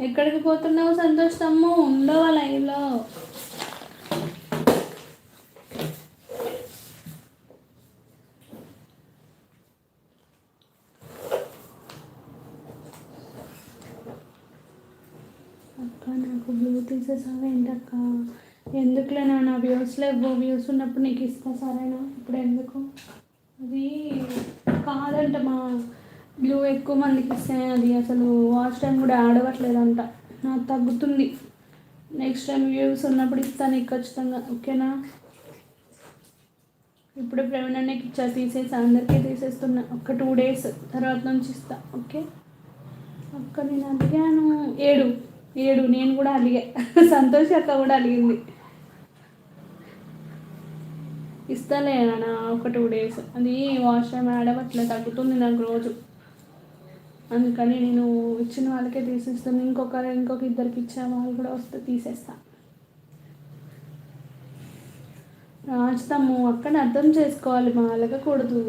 ఎక్కడికి పోతున్నావు సంతోష్ తమ్ము? ఉండవా లైవ్లో? అక్క నాకు బ్లూ తీసేసావా ఏంటక్క? ఎందుకులే నా వ్యూస్ లేవు, వ్యూస్ ఉన్నప్పుడు నీకు ఇస్తా సరేనా? ఇప్పుడు ఎందుకు? అది కాదంట మా బ్లూ ఎక్కువ మందికి ఇస్తే అది అసలు వాచ్ టైం కూడా యాడ్ అవ్వట్లేదంట. నాకు తగ్గుతుంది. నెక్స్ట్ టైం వ్యూస్ ఉన్నప్పుడు ఇస్తాను నీకు ఖచ్చితంగా, ఓకేనా? ఇప్పుడు ప్రవీణ్ అన్నకి ఇచ్చా, తీసేసి అందరికీ తీసేస్తున్నా. ఒక 2 days తర్వాత నుంచి ఇస్తా, ఓకే? అక్క నేను అడిగాను 7 నేను కూడా అడిగా. సంతోష్ అక్క కూడా అడిగింది. ఇస్తాలే అన్న ఒక 2 days. అది వాష్ టైం యాడ్ అవ్వట్లేదు, తగ్గుతుంది నాకు రోజు. అందుకని నేను ఇచ్చిన వాళ్ళకే తీసేస్తాను. ఇంకొక ఇద్దరికి ఇచ్చే వాళ్ళు కూడా వస్తే తీసేస్తా. రాస్తాము అక్కని అర్థం చేసుకోవాలి, మా అలగకూడదు.